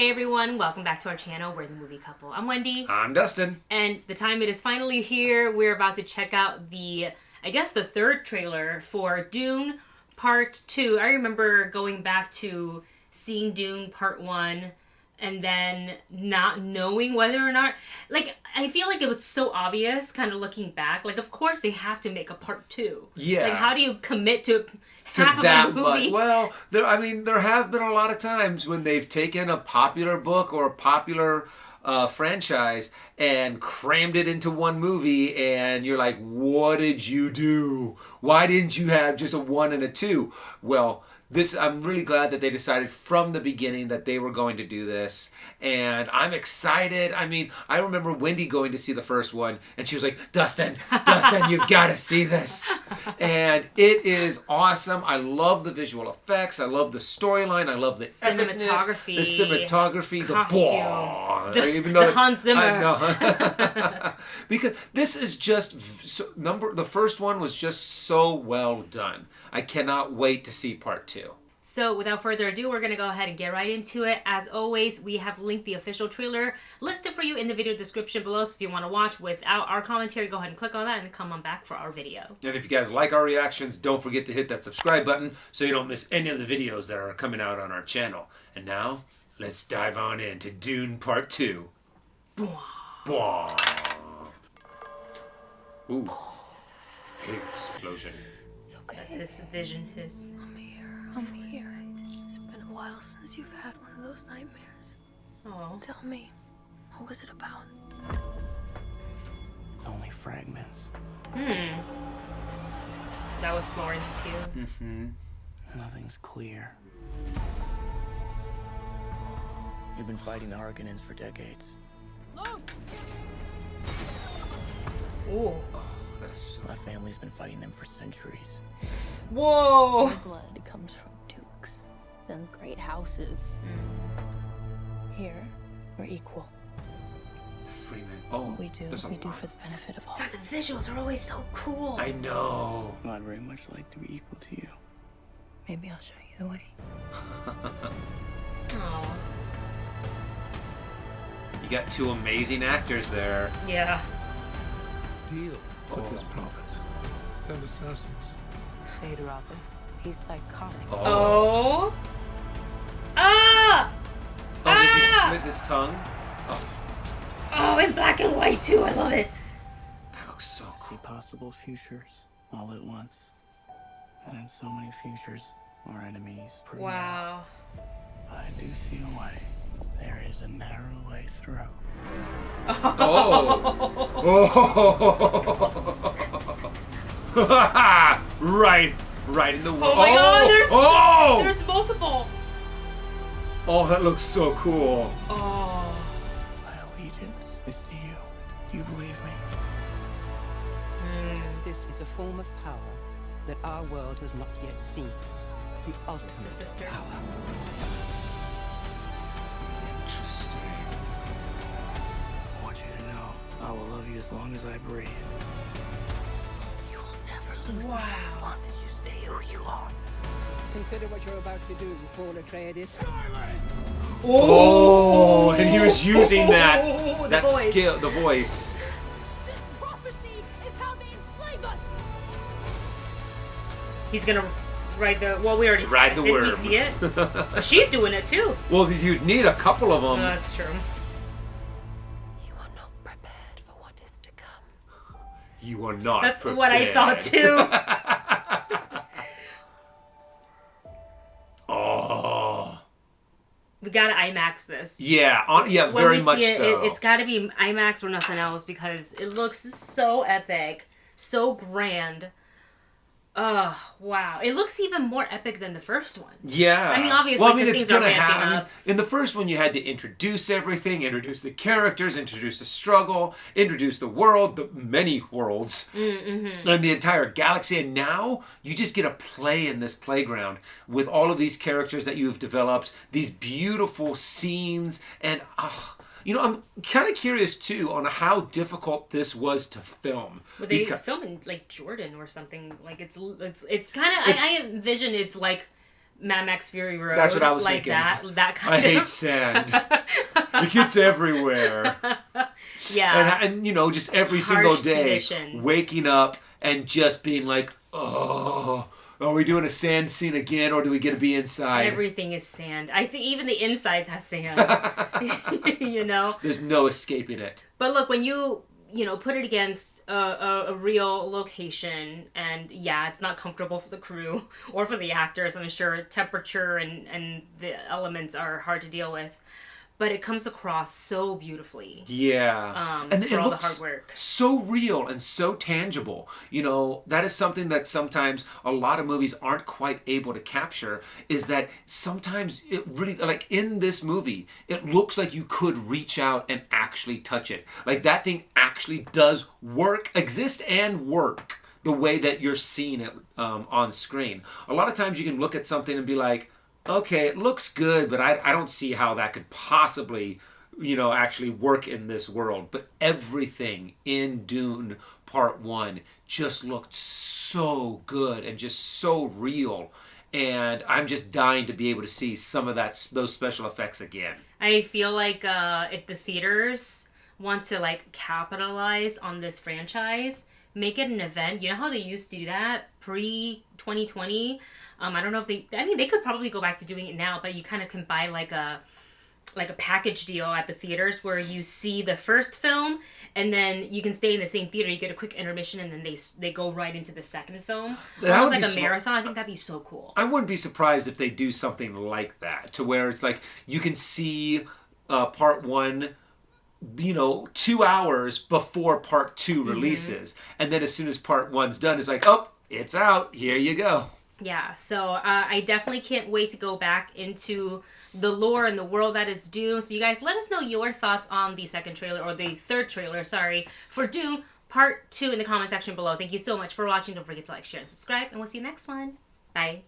Hey everyone, welcome back to our channel, We're the Movie Couple. I'm Wendy. I'm Dustin. And the time it is finally here. We're about to check out the third trailer for Dune Part 2. I remember going back to seeing Dune Part 1 and then not knowing whether or not... I feel like it was so obvious, kind of looking back. Of course they have to make a Part 2. Yeah. How do you commit to half of a movie? Well, there have been a lot of times when they've taken a popular book or a popular franchise and crammed it into one movie, and you're like, what did you do? Why didn't you have just a 1 and a 2? Well, I'm really glad that they decided from the beginning that they were going to do this, and I'm excited. I remember Wendy going to see the first one, and she was like, Dustin, you've got to see this. And it is awesome. I love the visual effects. I love the storyline. I love the cinematography. The Hans Zimmer. I know. Because this is just, the first one was just so well done. I cannot wait to see part 2. So without further ado, we're going to go ahead and get right into it. As always, we have linked the official trailer listed for you in the video description below. So if you want to watch without our commentary, go ahead and click on that and come on back for our video. And if you guys like our reactions, don't forget to hit that subscribe button so you don't miss any of the videos that are coming out on our channel. And now, let's dive on into Dune Part 2. Ooh. Big explosion. That's his vision, I'm here. It's been a while since you've had one of those nightmares. Oh. Tell me, what was it about? It's only fragments. That was Florence Pugh. Nothing's clear. You've been fighting the Harkonnens for decades. Ooh. My family's been fighting them for centuries. Whoa! My blood comes from dukes, then great houses. Here, we're equal. Freeman. Oh, What we do for the benefit of all. God, the visuals are always so cool. I know. I'd very much like to be equal to you. Maybe I'll show you the way. Oh. You got two amazing actors there. Yeah. Deal with this prophet. Send assassins. Fade Rother. He's psychotic. Oh. Ah! Oh, did he slit his tongue? Oh, in black and white too. I love it. That looks so See cool. possible futures all at once. And in so many futures, our enemies prevail. Wow. I do see a way. There is a narrow way through. Right in the Oh my God! There's multiple. Oh, that looks so cool. Oh. My allegiance is to you. Do you believe me? This is a form of power that our world has not yet seen. The ultimate The sisters. power. Interesting. I want you to know I will love you as long as I breathe. You will never lose Wow. me as long as you stay who you are. Consider what you're about to do, Paul Atreides. Oh, and he was using that The voice. skill, the voice. This prophecy is how they enslave us. He's gonna ride the. Well, we already Ride the did worm. we see it? Oh, she's doing it too. Well, you'd need a couple of them. That's true. You are not prepared for what is to come. You are not. That's prepared. what I thought too. Oh. We gotta IMAX this. Yeah, When very we much see it, so. it's gotta be IMAX or nothing else because it looks so epic, so grand. Oh, wow. It looks even more epic than the first one. Yeah. I mean, obviously, the things are ramping up. In the first one, you had to introduce everything, introduce the characters, introduce the struggle, introduce the world, the many worlds, and the entire galaxy. And now, you just get to play in this playground with all of these characters that you've developed, these beautiful scenes, and I'm kind of curious too on how difficult this was to film. Were they filming like Jordan or something? Like it's kind of. I envision it's like Mad Max Fury Road. That's what I was like thinking. That kind I of. hate sand. It gets everywhere. Yeah. And you know, just every Harsh single day, conditions. waking up and just being like, oh, are we doing a sand scene again, or do we get to be inside? Everything is sand. I think even the insides have sand. You know? There's no escaping it. But look, when you put it against a real location, and yeah, it's not comfortable for the crew or for the actors. I'm sure temperature and the elements are hard to deal with, but it comes across so beautifully. Yeah. And for all the looks hard work. so real and so tangible. You know, that is something that sometimes a lot of movies aren't quite able to capture, is that sometimes it really, like in this movie, it looks like you could reach out and actually touch it. Like that thing actually does exist and work the way that you're seeing it on screen. A lot of times you can look at something and be like, okay, it looks good, but I don't see how that could possibly, actually work in this world. But everything in Dune Part 1 just looked so good and just so real. And I'm just dying to be able to see some of those special effects again. I feel like if the theaters want to like capitalize on this franchise, make it an event. You know how they used to do that pre-2020? I don't know if they could probably go back to doing it now, but you kind of can buy like a package deal at the theaters where you see the first film and then you can stay in the same theater. You get a quick intermission and then they go right into the second film. Almost like a marathon. I think that'd be so cool. I wouldn't be surprised if they do something like that, to where it's like you can see Part 1, 2 hours before Part 2 releases. And then as soon as Part 1's done, it's like, oh, it's out. Here you go. Yeah, so I definitely can't wait to go back into the lore and the world that is Dune. So you guys, let us know your thoughts on the second trailer, or the third trailer, sorry, for Dune Part 2 in the comment section below. Thank you so much for watching. Don't forget to like, share, and subscribe, and we'll see you next one. Bye.